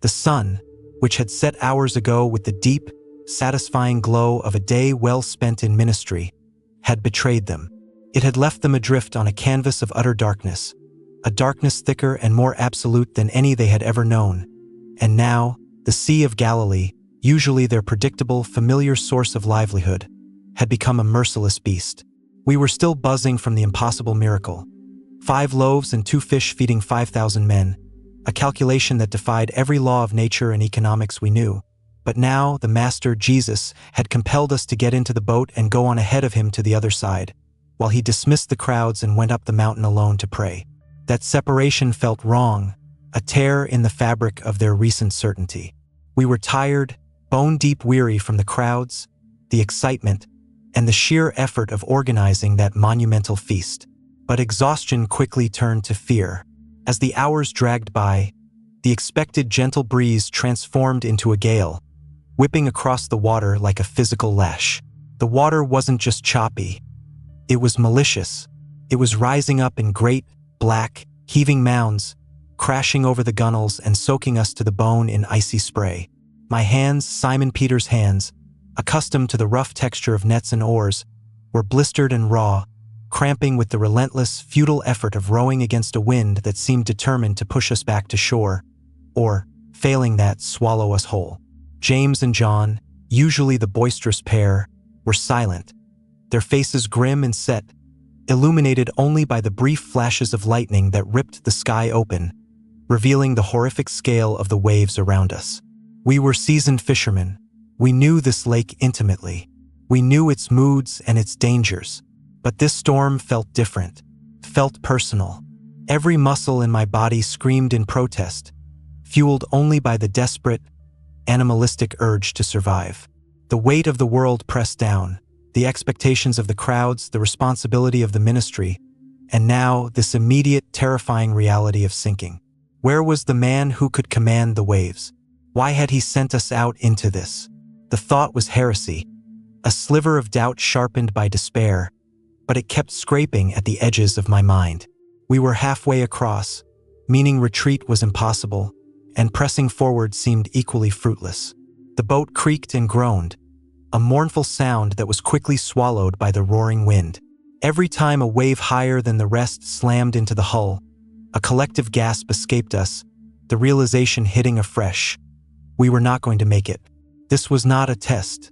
The sun, which had set hours ago with the deep, satisfying glow of a day well spent in ministry, had betrayed them. It had left them adrift on a canvas of utter darkness, a darkness thicker and more absolute than any they had ever known. And now, the Sea of Galilee, usually their predictable, familiar source of livelihood, had become a merciless beast. We were still buzzing from the impossible miracle. 5 loaves and 2 fish feeding 5,000 men, a calculation that defied every law of nature and economics we knew. But now, the Master, Jesus, had compelled us to get into the boat and go on ahead of him to the other side, while he dismissed the crowds and went up the mountain alone to pray. That separation felt wrong, a tear in the fabric of their recent certainty. We were tired, bone-deep weary from the crowds, the excitement, and the sheer effort of organizing that monumental feast. But exhaustion quickly turned to fear. As the hours dragged by, the expected gentle breeze transformed into a gale, whipping across the water like a physical lash. The water wasn't just choppy. It was malicious. It was rising up in great, black, heaving mounds, crashing over the gunwales and soaking us to the bone in icy spray. My hands, Simon Peter's hands, accustomed to the rough texture of nets and oars, were blistered and raw, cramping with the relentless, futile effort of rowing against a wind that seemed determined to push us back to shore, or, failing that, swallow us whole. James and John, usually the boisterous pair, were silent, their faces grim and set, illuminated only by the brief flashes of lightning that ripped the sky open, revealing the horrific scale of the waves around us. We were seasoned fishermen. We knew this lake intimately. We knew its moods and its dangers. But this storm felt different, felt personal. Every muscle in my body screamed in protest, fueled only by the desperate, animalistic urge to survive. The weight of the world pressed down, the expectations of the crowds, the responsibility of the ministry, and now this immediate, terrifying reality of sinking. Where was the man who could command the waves? Why had he sent us out into this? The thought was heresy, a sliver of doubt sharpened by despair, but it kept scraping at the edges of my mind. We were halfway across, meaning retreat was impossible, and pressing forward seemed equally fruitless. The boat creaked and groaned, a mournful sound that was quickly swallowed by the roaring wind. Every time a wave higher than the rest slammed into the hull, a collective gasp escaped us, the realization hitting afresh. We were not going to make it. This was not a test.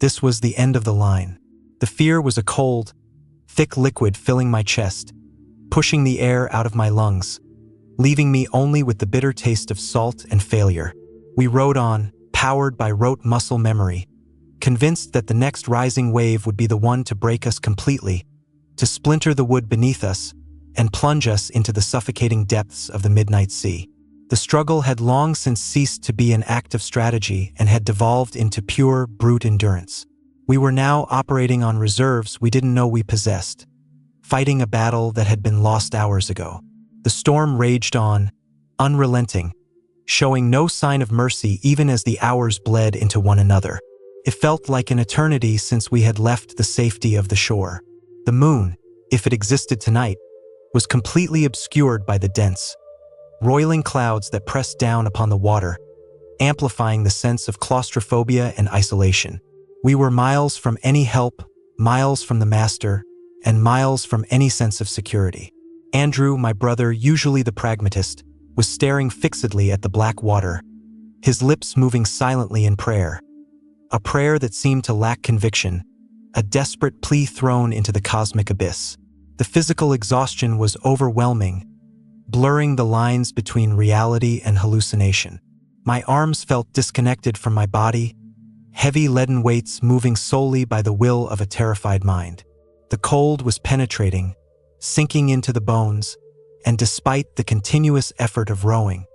This was the end of the line. The fear was a cold, thick liquid filling my chest, pushing the air out of my lungs, leaving me only with the bitter taste of salt and failure. We rode on, powered by rote muscle memory, convinced that the next rising wave would be the one to break us completely, to splinter the wood beneath us, and plunge us into the suffocating depths of the midnight sea. The struggle had long since ceased to be an act of strategy and had devolved into pure, brute endurance. We were now operating on reserves we didn't know we possessed, fighting a battle that had been lost hours ago. The storm raged on, unrelenting, showing no sign of mercy even as the hours bled into one another. It felt like an eternity since we had left the safety of the shore. The moon, if it existed tonight, was completely obscured by the dense, roiling clouds that pressed down upon the water, amplifying the sense of claustrophobia and isolation. We were miles from any help, miles from the master, and miles from any sense of security. Andrew, my brother, usually the pragmatist, was staring fixedly at the black water, his lips moving silently in prayer. A prayer that seemed to lack conviction, a desperate plea thrown into the cosmic abyss. The physical exhaustion was overwhelming, blurring the lines between reality and hallucination. My arms felt disconnected from my body, heavy leaden weights moving solely by the will of a terrified mind. The cold was penetrating, sinking into the bones, and despite the continuous effort of rowing,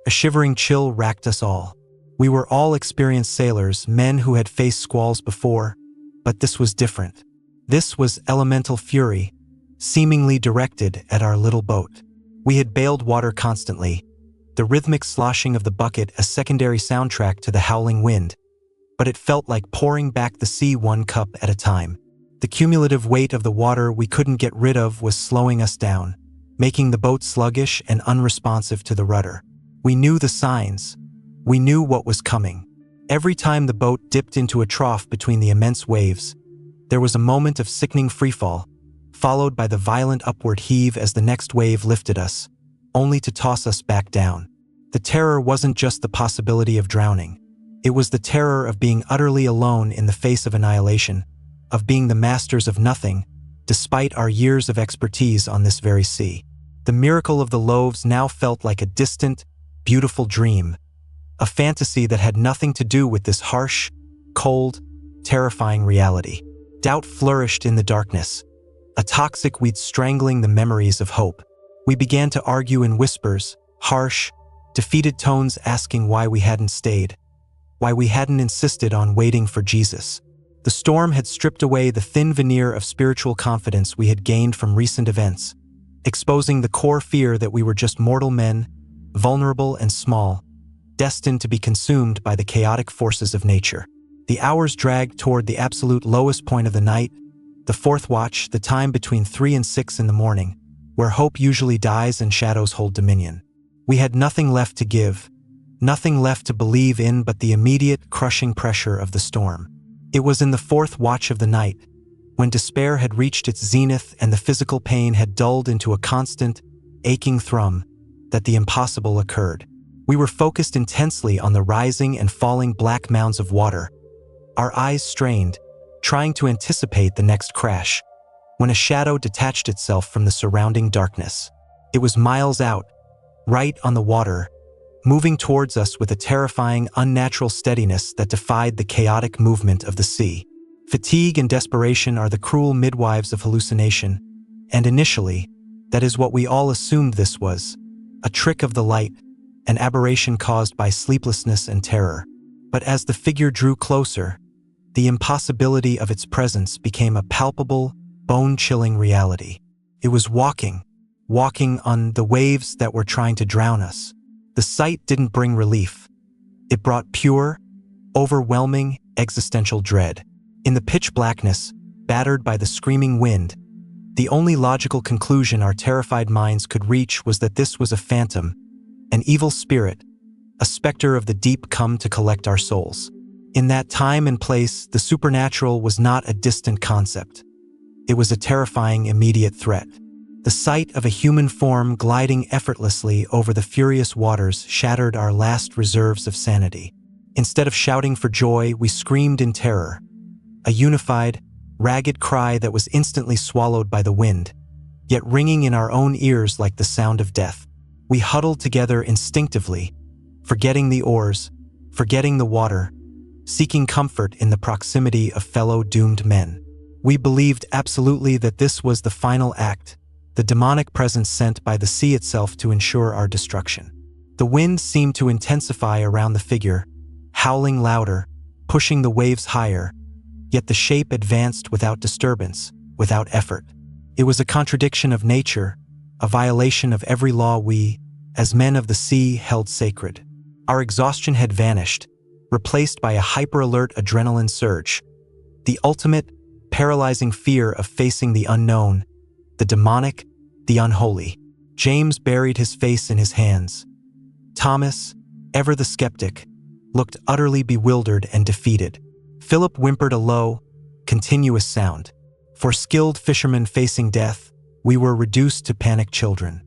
a shivering chill racked us all. We were all experienced sailors, men who had faced squalls before, but this was different. This was elemental fury, seemingly directed at our little boat. We had bailed water constantly, the rhythmic sloshing of the bucket a secondary soundtrack to the howling wind, but it felt like pouring back the sea one cup at a time. The cumulative weight of the water we couldn't get rid of was slowing us down, making the boat sluggish and unresponsive to the rudder. We knew the signs. We knew what was coming. Every time the boat dipped into a trough between the immense waves, there was a moment of sickening freefall, followed by the violent upward heave as the next wave lifted us, only to toss us back down. The terror wasn't just the possibility of drowning. It was the terror of being utterly alone in the face of annihilation, of being the masters of nothing, despite our years of expertise on this very sea. The miracle of the loaves now felt like a distant, beautiful dream, a fantasy that had nothing to do with this harsh, cold, terrifying reality. Doubt flourished in the darkness, a toxic weed strangling the memories of hope. We began to argue in whispers, harsh, defeated tones asking why we hadn't stayed, why we hadn't insisted on waiting for Jesus. The storm had stripped away the thin veneer of spiritual confidence we had gained from recent events, exposing the core fear that we were just mortal men, vulnerable and small, destined to be consumed by the chaotic forces of nature. The hours dragged toward the absolute lowest point of the night, the fourth watch, the time between 3 and 6 in the morning, where hope usually dies and shadows hold dominion. We had nothing left to give, nothing left to believe in but the immediate, crushing pressure of the storm. It was in the fourth watch of the night, when despair had reached its zenith and the physical pain had dulled into a constant, aching thrum, that the impossible occurred. We were focused intensely on the rising and falling black mounds of water, our eyes strained, trying to anticipate the next crash, when a shadow detached itself from the surrounding darkness. It was miles out, right on the water, moving towards us with a terrifying, unnatural steadiness that defied the chaotic movement of the sea. Fatigue and desperation are the cruel midwives of hallucination, and initially, that is what we all assumed this was, a trick of the light, an aberration caused by sleeplessness and terror. But as the figure drew closer, the impossibility of its presence became a palpable, bone-chilling reality. It was walking on the waves that were trying to drown us. The sight didn't bring relief. It brought pure, overwhelming, existential dread. In the pitch blackness, battered by the screaming wind, the only logical conclusion our terrified minds could reach was that this was a phantom, an evil spirit, a specter of the deep come to collect our souls. In that time and place, the supernatural was not a distant concept. It was a terrifying, immediate threat. The sight of a human form gliding effortlessly over the furious waters shattered our last reserves of sanity. Instead of shouting for joy, we screamed in terror, a unified, ragged cry that was instantly swallowed by the wind, yet ringing in our own ears like the sound of death. We huddled together instinctively, forgetting the oars, forgetting the water, seeking comfort in the proximity of fellow doomed men. We believed absolutely that this was the final act, the demonic presence sent by the sea itself to ensure our destruction. The wind seemed to intensify around the figure, howling louder, pushing the waves higher, yet the shape advanced without disturbance, without effort. It was a contradiction of nature, a violation of every law we, as men of the sea, held sacred. Our exhaustion had vanished, replaced by a hyper-alert adrenaline surge, the ultimate, paralyzing fear of facing the unknown, the demonic, the unholy. James buried his face in his hands. Thomas, ever the skeptic, looked utterly bewildered and defeated. Philip whimpered a low, continuous sound. For skilled fishermen facing death, we were reduced to panicked children.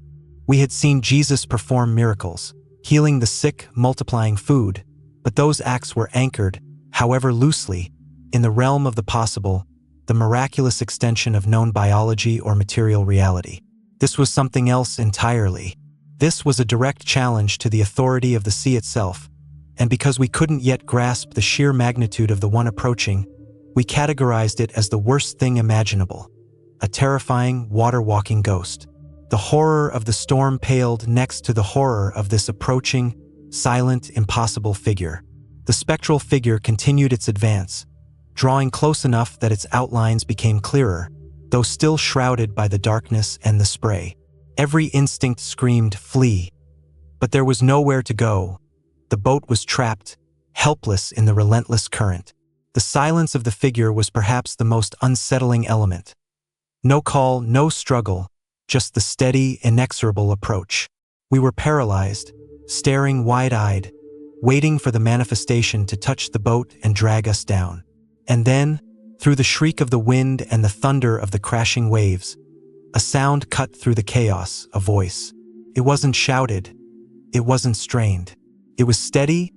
We had seen Jesus perform miracles, healing the sick, multiplying food, but those acts were anchored, however loosely, in the realm of the possible, the miraculous extension of known biology or material reality. This was something else entirely. This was a direct challenge to the authority of the sea itself, and because we couldn't yet grasp the sheer magnitude of the one approaching, we categorized it as the worst thing imaginable, a terrifying, water-walking ghost. The horror of the storm paled next to the horror of this approaching, silent, impossible figure. The spectral figure continued its advance, drawing close enough that its outlines became clearer, though still shrouded by the darkness and the spray. Every instinct screamed, "Flee!" But there was nowhere to go. The boat was trapped, helpless in the relentless current. The silence of the figure was perhaps the most unsettling element. No call, no struggle, just the steady, inexorable approach. We were paralyzed, staring wide-eyed, waiting for the manifestation to touch the boat and drag us down. And then, through the shriek of the wind and the thunder of the crashing waves, a sound cut through the chaos, a voice. It wasn't shouted. It wasn't strained. It was steady,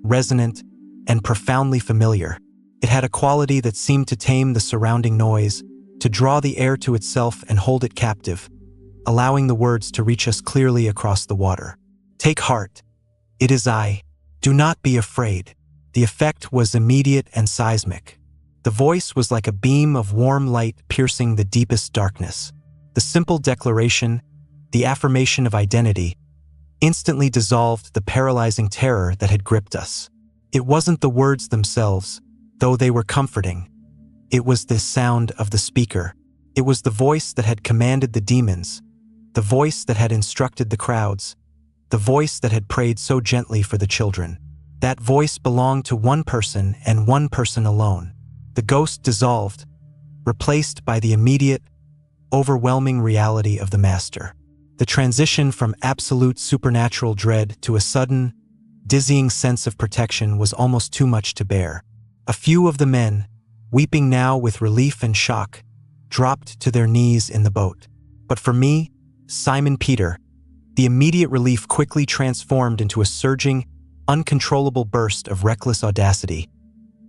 resonant, and profoundly familiar. It had a quality that seemed to tame the surrounding noise, to draw the air to itself and hold it captive, allowing the words to reach us clearly across the water. Take heart. It is I. Do not be afraid. The effect was immediate and seismic. The voice was like a beam of warm light piercing the deepest darkness. The simple declaration, the affirmation of identity, instantly dissolved the paralyzing terror that had gripped us. It wasn't the words themselves, though they were comforting. It was the sound of the speaker. It was the voice that had commanded the demons, the voice that had instructed the crowds, the voice that had prayed so gently for the children. That voice belonged to one person and one person alone. The ghost dissolved, replaced by the immediate, overwhelming reality of the master. The transition from absolute supernatural dread to a sudden, dizzying sense of protection was almost too much to bear. A few of the men, weeping now with relief and shock, dropped to their knees in the boat. But for me, Simon Peter, the immediate relief quickly transformed into a surging, uncontrollable burst of reckless audacity,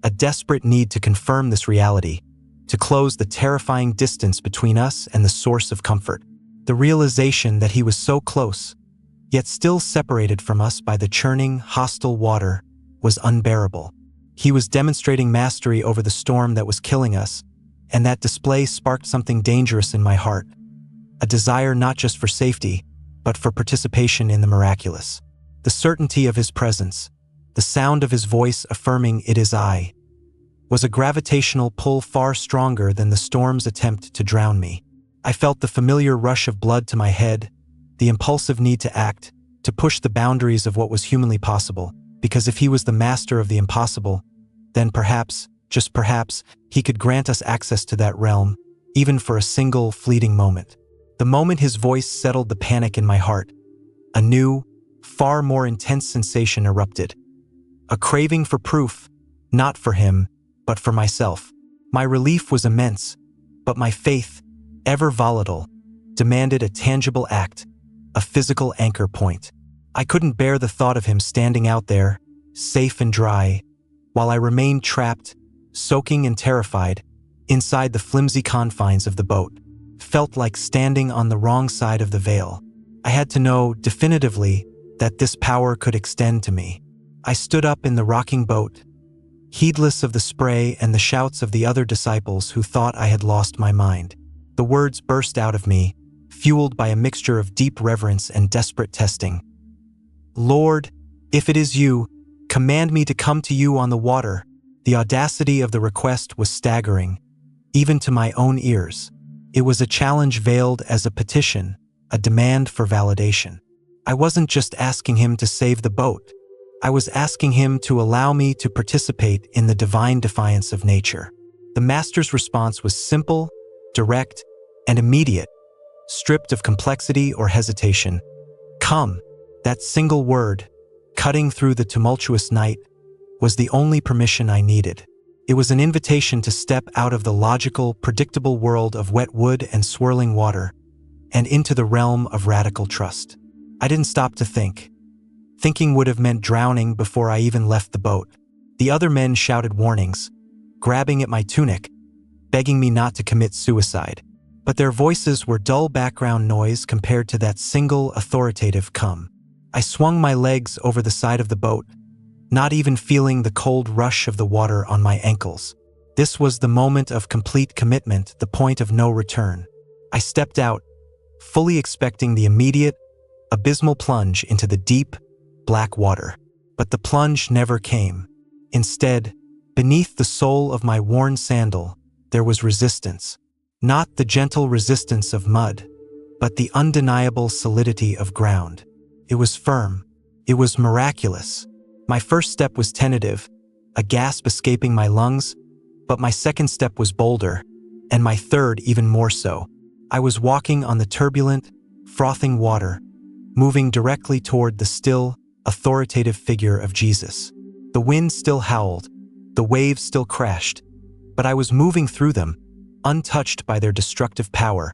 a desperate need to confirm this reality, to close the terrifying distance between us and the source of comfort. The realization that he was so close, yet still separated from us by the churning, hostile water, was unbearable. He was demonstrating mastery over the storm that was killing us, and that display sparked something dangerous in my heart, a desire not just for safety, but for participation in the miraculous. The certainty of his presence, the sound of his voice affirming "it is I," was a gravitational pull far stronger than the storm's attempt to drown me. I felt the familiar rush of blood to my head, the impulsive need to act, to push the boundaries of what was humanly possible, because if he was the master of the impossible, then perhaps, just perhaps, he could grant us access to that realm, even for a single, fleeting moment. The moment his voice settled the panic in my heart, a new, far more intense sensation erupted. A craving for proof, not for him, but for myself. My relief was immense, but my faith, ever volatile, demanded a tangible act, a physical anchor point. I couldn't bear the thought of him standing out there, safe and dry, while I remained trapped, soaking and terrified, inside the flimsy confines of the boat. Felt like standing on the wrong side of the veil. I had to know definitively that this power could extend to me. I stood up in the rocking boat, heedless of the spray and the shouts of the other disciples who thought I had lost my mind. The words burst out of me, fueled by a mixture of deep reverence and desperate testing. "Lord, if it is you, command me to come to you on the water." The audacity of the request was staggering, even to my own ears. It was a challenge veiled as a petition, a demand for validation. I wasn't just asking him to save the boat. I was asking him to allow me to participate in the divine defiance of nature. The master's response was simple, direct, and immediate, stripped of complexity or hesitation. "Come." That single word, cutting through the tumultuous night, was the only permission I needed. It was an invitation to step out of the logical, predictable world of wet wood and swirling water, and into the realm of radical trust. I didn't stop to think. Thinking would have meant drowning before I even left the boat. The other men shouted warnings, grabbing at my tunic, begging me not to commit suicide. But their voices were dull background noise compared to that single authoritative "come." I swung my legs over the side of the boat, not even feeling the cold rush of the water on my ankles. This was the moment of complete commitment, the point of no return. I stepped out, fully expecting the immediate, abysmal plunge into the deep, black water. But the plunge never came. Instead, beneath the sole of my worn sandal, there was resistance. Not the gentle resistance of mud, but the undeniable solidity of ground. It was firm. It was miraculous. My first step was tentative, a gasp escaping my lungs, but my second step was bolder, and my third even more so. I was walking on the turbulent, frothing water, moving directly toward the still, authoritative figure of Jesus. The wind still howled, the waves still crashed, but I was moving through them, untouched by their destructive power,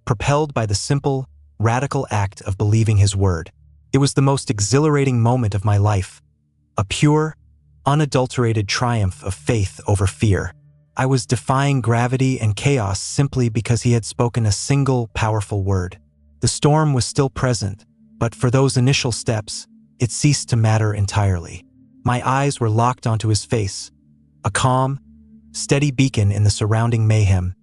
propelled by the simple, radical act of believing his word. It was the most exhilarating moment of my life, a pure, unadulterated triumph of faith over fear. I was defying gravity and chaos simply because he had spoken a single, powerful word. The storm was still present, but for those initial steps, it ceased to matter entirely. My eyes were locked onto his face, a calm, steady beacon in the surrounding mayhem,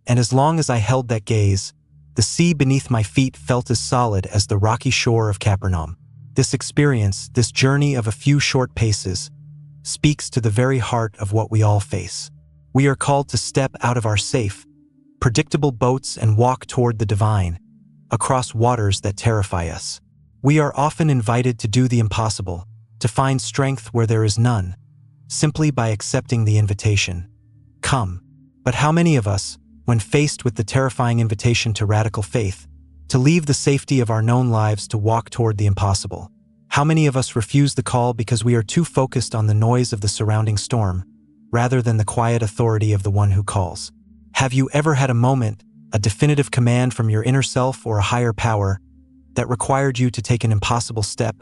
and as long as I held that gaze, the sea beneath my feet felt as solid as the rocky shore of Capernaum. This experience, this journey of a few short paces, speaks to the very heart of what we all face. We are called to step out of our safe, predictable boats and walk toward the divine, across waters that terrify us. We are often invited to do the impossible, to find strength where there is none, simply by accepting the invitation. Come. But how many of us, when faced with the terrifying invitation to radical faith, to leave the safety of our known lives to walk toward the impossible? How many of us refuse the call because we are too focused on the noise of the surrounding storm, rather than the quiet authority of the one who calls? Have you ever had a moment, a definitive command from your inner self or a higher power, that required you to take an impossible step,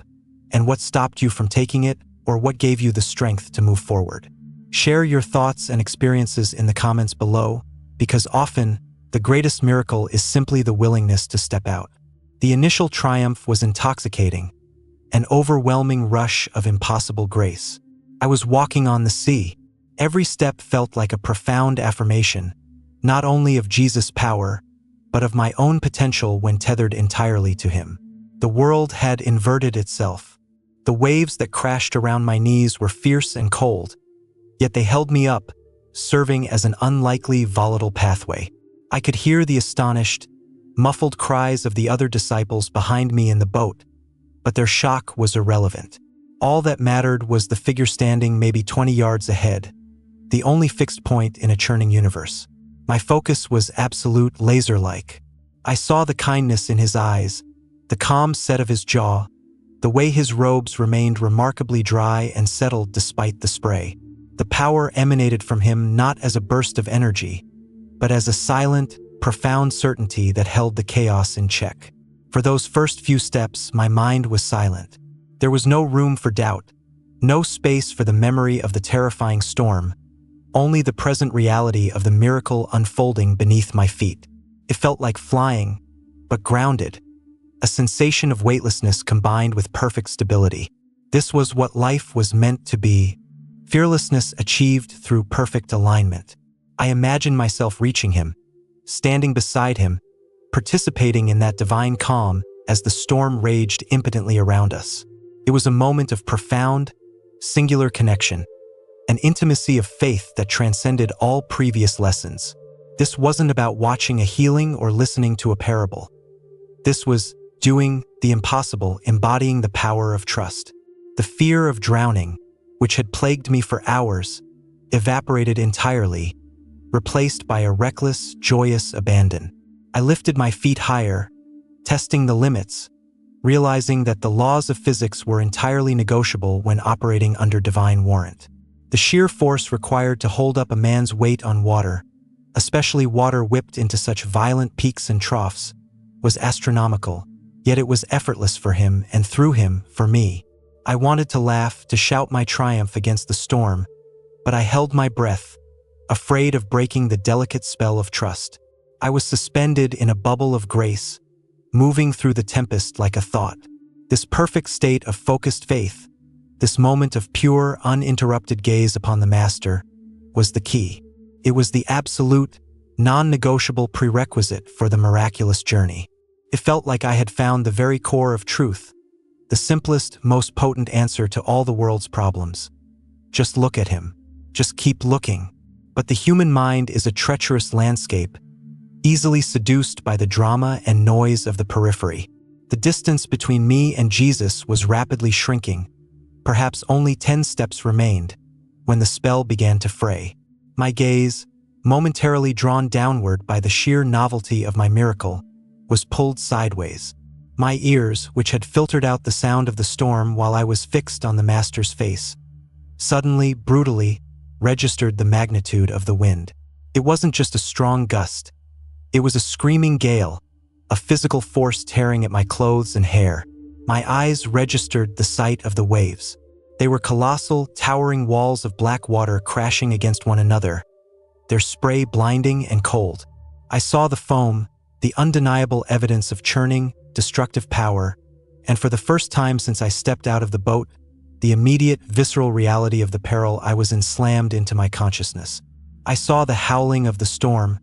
and what stopped you from taking it, or what gave you the strength to move forward? Share your thoughts and experiences in the comments below, because often, the greatest miracle is simply the willingness to step out. The initial triumph was intoxicating, an overwhelming rush of impossible grace. I was walking on the sea. Every step felt like a profound affirmation, not only of Jesus' power, but of my own potential when tethered entirely to him. The world had inverted itself. The waves that crashed around my knees were fierce and cold, yet they held me up, serving as an unlikely, volatile pathway. I could hear the astonished, muffled cries of the other disciples behind me in the boat, but their shock was irrelevant. All that mattered was the figure standing maybe 20 yards ahead, the only fixed point in a churning universe. My focus was absolute, laser-like. I saw the kindness in his eyes, the calm set of his jaw, the way his robes remained remarkably dry and settled despite the spray. The power emanated from him not as a burst of energy, but as a silent, profound certainty that held the chaos in check. For those first few steps, my mind was silent. There was no room for doubt, no space for the memory of the terrifying storm, only the present reality of the miracle unfolding beneath my feet. It felt like flying, but grounded, a sensation of weightlessness combined with perfect stability. This was what life was meant to be, fearlessness achieved through perfect alignment. I imagined myself reaching him, standing beside him, participating in that divine calm as the storm raged impotently around us. It was a moment of profound, singular connection, an intimacy of faith that transcended all previous lessons. This wasn't about watching a healing or listening to a parable. This was doing the impossible, embodying the power of trust. The fear of drowning, which had plagued me for hours, evaporated entirely, replaced by a reckless, joyous abandon. I lifted my feet higher, testing the limits, realizing that the laws of physics were entirely negotiable when operating under divine warrant. The sheer force required to hold up a man's weight on water, especially water whipped into such violent peaks and troughs, was astronomical, yet it was effortless for him and through him for me. I wanted to laugh, to shout my triumph against the storm, but I held my breath, afraid of breaking the delicate spell of trust. I was suspended in a bubble of grace, moving through the tempest like a thought. This perfect state of focused faith, this moment of pure, uninterrupted gaze upon the Master, was the key. It was the absolute, non-negotiable prerequisite for the miraculous journey. It felt like I had found the very core of truth, the simplest, most potent answer to all the world's problems. Just look at him. Just keep looking. But the human mind is a treacherous landscape, easily seduced by the drama and noise of the periphery. The distance between me and Jesus was rapidly shrinking. Perhaps only 10 steps remained, when the spell began to fray. My gaze, momentarily drawn downward by the sheer novelty of my miracle, was pulled sideways. My ears, which had filtered out the sound of the storm while I was fixed on the master's face, suddenly, brutally, registered the magnitude of the wind. It wasn't just a strong gust. It was a screaming gale, a physical force tearing at my clothes and hair. My eyes registered the sight of the waves. They were colossal, towering walls of black water crashing against one another, their spray blinding and cold. I saw the foam, the undeniable evidence of churning, destructive power, and for the first time since I stepped out of the boat, the immediate, visceral reality of the peril I was in slammed into my consciousness. I saw the howling of the storm.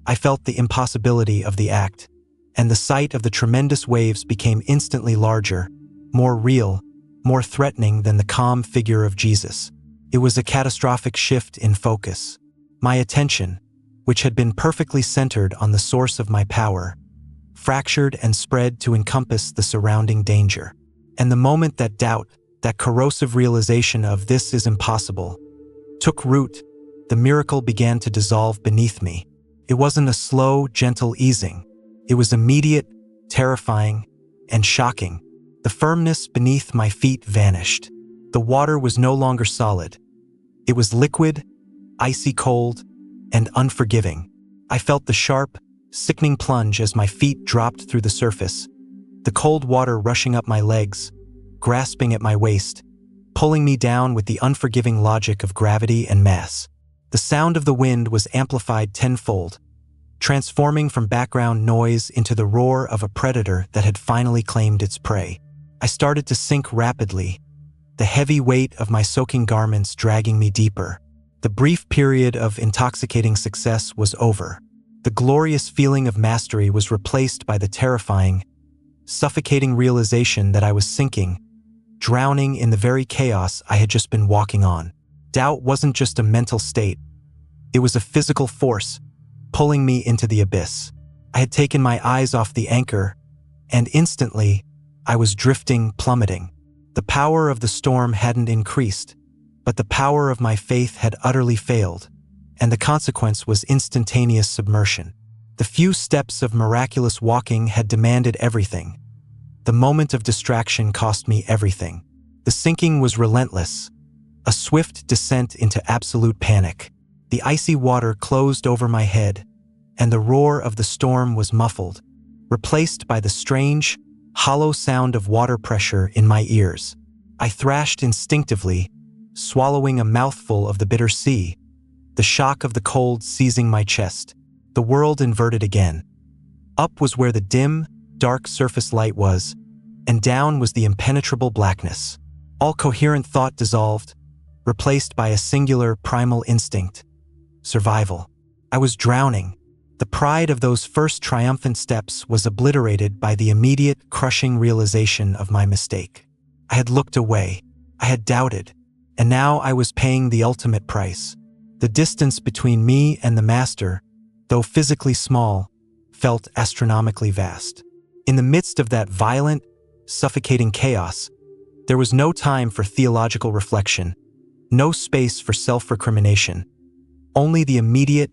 I felt the impossibility of the act, and the sight of the tremendous waves became instantly larger, more real, more threatening than the calm figure of Jesus. It was a catastrophic shift in focus. My attention, which had been perfectly centered on the source of my power, fractured and spread to encompass the surrounding danger. And the moment that doubt, that corrosive realization of "this is impossible," took root, the miracle began to dissolve beneath me. It wasn't a slow, gentle easing. It was immediate, terrifying, and shocking. The firmness beneath my feet vanished. The water was no longer solid. It was liquid, icy cold, and unforgiving. I felt the sharp, sickening plunge as my feet dropped through the surface, the cold water rushing up my legs, grasping at my waist, pulling me down with the unforgiving logic of gravity and mass. The sound of the wind was amplified tenfold, transforming from background noise into the roar of a predator that had finally claimed its prey. I started to sink rapidly, the heavy weight of my soaking garments dragging me deeper. The brief period of intoxicating success was over. The glorious feeling of mastery was replaced by the terrifying, suffocating realization that I was sinking, drowning in the very chaos I had just been walking on. Doubt wasn't just a mental state. It was a physical force, pulling me into the abyss. I had taken my eyes off the anchor, and instantly, I was drifting, plummeting. The power of the storm hadn't increased, but the power of my faith had utterly failed, and the consequence was instantaneous submersion. The few steps of miraculous walking had demanded everything. The moment of distraction cost me everything. The sinking was relentless, a swift descent into absolute panic. The icy water closed over my head, and the roar of the storm was muffled, replaced by the strange, hollow sound of water pressure in my ears. I thrashed instinctively, swallowing a mouthful of the bitter sea, the shock of the cold seizing my chest. The world inverted again. Up was where the dim, dark surface light was, and down was the impenetrable blackness. All coherent thought dissolved, replaced by a singular primal instinct: survival. I was drowning. The pride of those first triumphant steps was obliterated by the immediate, crushing realization of my mistake. I had looked away. I had doubted. And now I was paying the ultimate price. The distance between me and the master, though physically small, felt astronomically vast. In the midst of that violent, suffocating chaos, there was no time for theological reflection, no space for self-recrimination, only the immediate,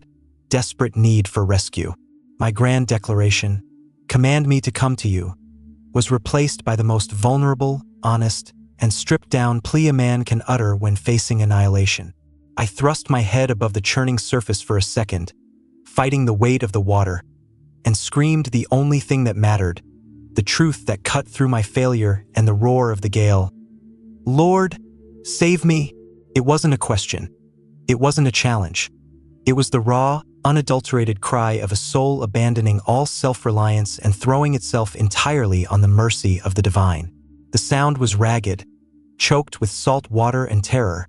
desperate need for rescue. My grand declaration, "Command me to come to you," was replaced by the most vulnerable, honest, and stripped-down plea a man can utter when facing annihilation. I thrust my head above the churning surface for a second, fighting the weight of the water, and screamed the only thing that mattered, the truth that cut through my failure and the roar of the gale. "Lord, save me." It wasn't a question. It wasn't a challenge. It was the raw, unadulterated cry of a soul abandoning all self-reliance and throwing itself entirely on the mercy of the divine. The sound was ragged, choked with salt water and terror,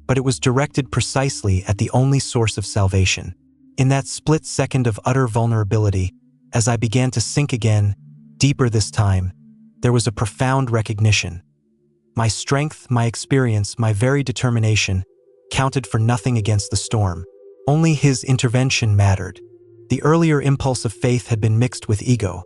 but it was directed precisely at the only source of salvation. In that split second of utter vulnerability, as I began to sink again, deeper this time, there was a profound recognition. My strength, my experience, my very determination counted for nothing against the storm. Only his intervention mattered. The earlier impulse of faith had been mixed with ego.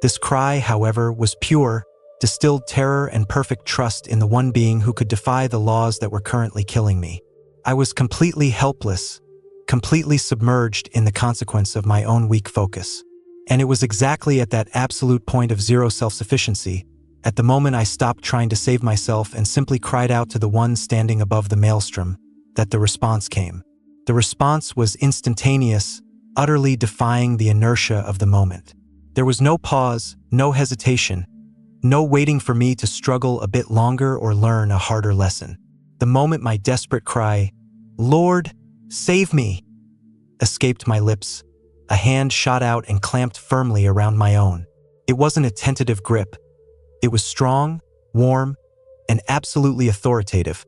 This cry, however, was pure, distilled terror and perfect trust in the one being who could defy the laws that were currently killing me. I was completely helpless, completely submerged in the consequence of my own weak focus. And it was exactly at that absolute point of zero self-sufficiency, at the moment I stopped trying to save myself and simply cried out to the one standing above the maelstrom, that the response came. The response was instantaneous, utterly defying the inertia of the moment. There was no pause, no hesitation, no waiting for me to struggle a bit longer or learn a harder lesson. The moment my desperate cry, "Lord, save me," escaped my lips, a hand shot out and clamped firmly around my own. It wasn't a tentative grip. It was strong, warm, and absolutely authoritative,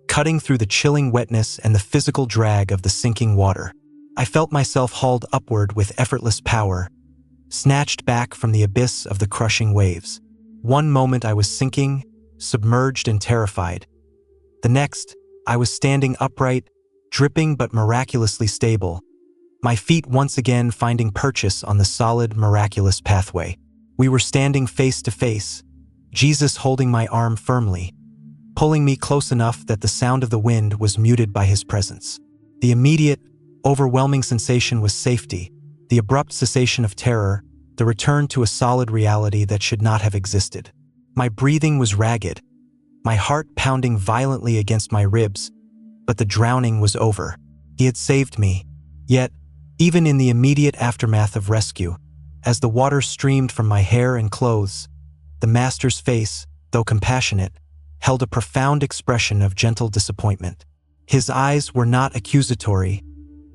cutting through the chilling wetness and the physical drag of the sinking water. I felt myself hauled upward with effortless power, snatched back from the abyss of the crushing waves. One moment I was sinking, submerged and terrified. The next, I was standing upright, dripping but miraculously stable, my feet once again finding purchase on the solid, miraculous pathway. We were standing face to face, Jesus holding my arm firmly, pulling me close enough that the sound of the wind was muted by his presence. The immediate, overwhelming sensation was safety, the abrupt cessation of terror, the return to a solid reality that should not have existed. My breathing was ragged, my heart pounding violently against my ribs, but the drowning was over. He had saved me. Yet, even in the immediate aftermath of rescue, as the water streamed from my hair and clothes, the master's face, though compassionate, held a profound expression of gentle disappointment. His eyes were not accusatory,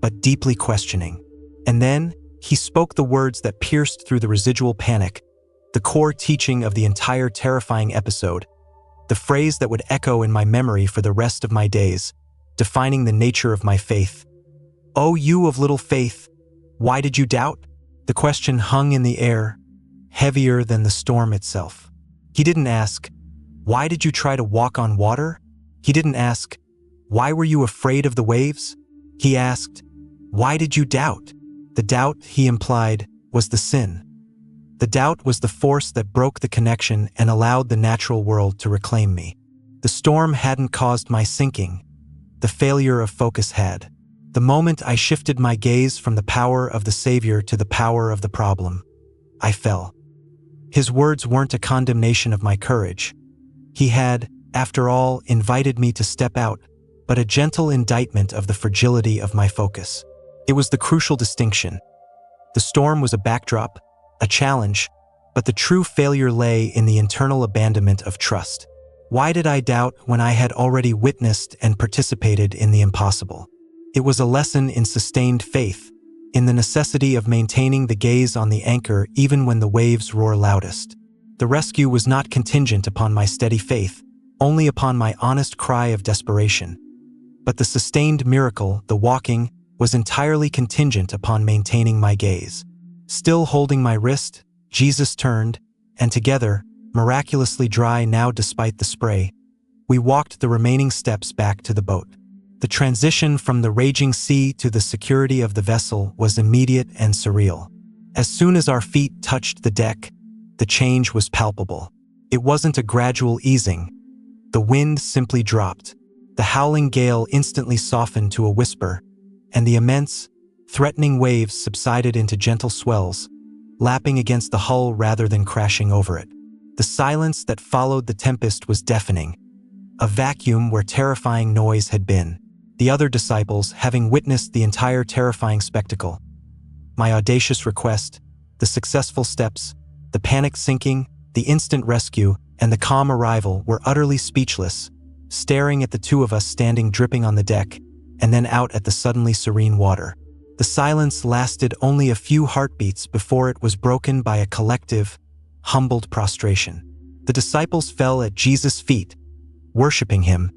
but deeply questioning. And then, he spoke the words that pierced through the residual panic, the core teaching of the entire terrifying episode, the phrase that would echo in my memory for the rest of my days, defining the nature of my faith. "O you of little faith, why did you doubt?" The question hung in the air, heavier than the storm itself. He didn't ask, "Why did you try to walk on water?" He didn't ask, "Why were you afraid of the waves?" He asked, "Why did you doubt?" The doubt, he implied, was the sin. The doubt was the force that broke the connection and allowed the natural world to reclaim me. The storm hadn't caused my sinking. The failure of focus had. The moment I shifted my gaze from the power of the Savior to the power of the problem, I fell. His words weren't a condemnation of my courage. He had, after all, invited me to step out, but a gentle indictment of the fragility of my focus. It was the crucial distinction. The storm was a backdrop, a challenge, but the true failure lay in the internal abandonment of trust. Why did I doubt when I had already witnessed and participated in the impossible? It was a lesson in sustained faith, in the necessity of maintaining the gaze on the anchor even when the waves roar loudest. The rescue was not contingent upon my steady faith, only upon my honest cry of desperation. But the sustained miracle, the walking, was entirely contingent upon maintaining my gaze. Still holding my wrist, Jesus turned, and together, miraculously dry now despite the spray, we walked the remaining steps back to the boat. The transition from the raging sea to the security of the vessel was immediate and surreal. As soon as our feet touched the deck, the change was palpable. It wasn't a gradual easing. The wind simply dropped. The howling gale instantly softened to a whisper, and the immense, threatening waves subsided into gentle swells, lapping against the hull rather than crashing over it. The silence that followed the tempest was deafening, a vacuum where terrifying noise had been. The other disciples, having witnessed the entire terrifying spectacle, my audacious request, the successful steps, the panicked sinking, the instant rescue, and the calm arrival, were utterly speechless, staring at the two of us standing dripping on the deck, and then out at the suddenly serene water. The silence lasted only a few heartbeats before it was broken by a collective, humbled prostration. The disciples fell at Jesus' feet, worshiping him,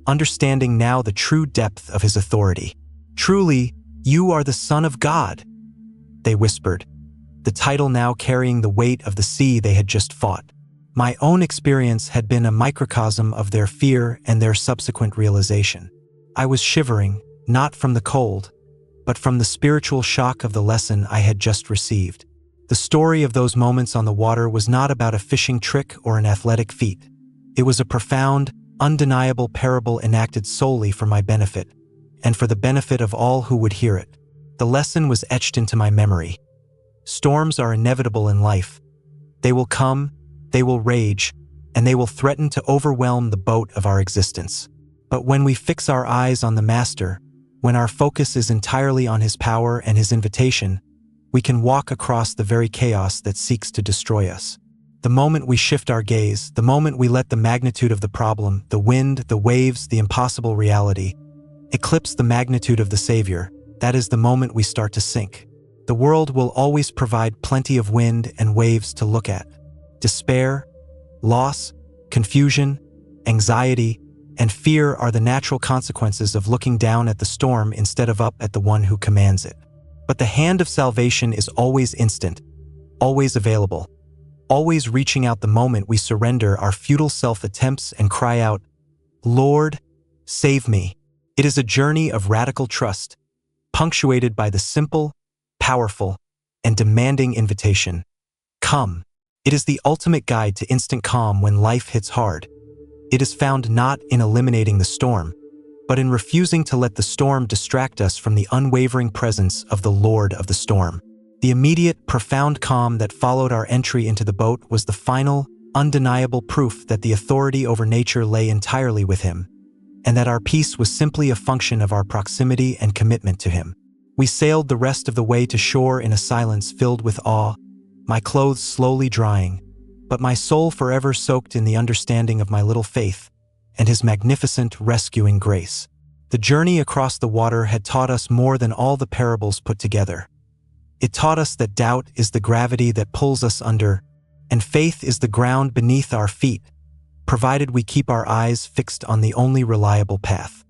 understanding now the true depth of his authority. "Truly, you are the Son of God," they whispered, the title now carrying the weight of the sea they had just fought. My own experience had been a microcosm of their fear and their subsequent realization. I was shivering, not from the cold, but from the spiritual shock of the lesson I had just received. The story of those moments on the water was not about a fishing trick or an athletic feat. It was a profound, undeniable parable enacted solely for my benefit, and for the benefit of all who would hear it. The lesson was etched into my memory. Storms are inevitable in life. They will come, they will rage, and they will threaten to overwhelm the boat of our existence. But when we fix our eyes on the Master, when our focus is entirely on His power and His invitation, we can walk across the very chaos that seeks to destroy us. The moment we shift our gaze, the moment we let the magnitude of the problem, the wind, the waves, the impossible reality, eclipse the magnitude of the Savior, that is the moment we start to sink. The world will always provide plenty of wind and waves to look at. Despair, loss, confusion, anxiety, and fear are the natural consequences of looking down at the storm instead of up at the one who commands it. But the hand of salvation is always instant, always available, always reaching out the moment we surrender our futile self-attempts and cry out, "Lord, save me." It is a journey of radical trust, punctuated by the simple, powerful, and demanding invitation, "Come." It is the ultimate guide to instant calm when life hits hard. It is found not in eliminating the storm, but in refusing to let the storm distract us from the unwavering presence of the Lord of the storm. The immediate, profound calm that followed our entry into the boat was the final, undeniable proof that the authority over nature lay entirely with Him, and that our peace was simply a function of our proximity and commitment to Him. We sailed the rest of the way to shore in a silence filled with awe, my clothes slowly drying, but my soul forever soaked in the understanding of my little faith and His magnificent rescuing grace. The journey across the water had taught us more than all the parables put together. It taught us that doubt is the gravity that pulls us under, and faith is the ground beneath our feet, provided we keep our eyes fixed on the only reliable path.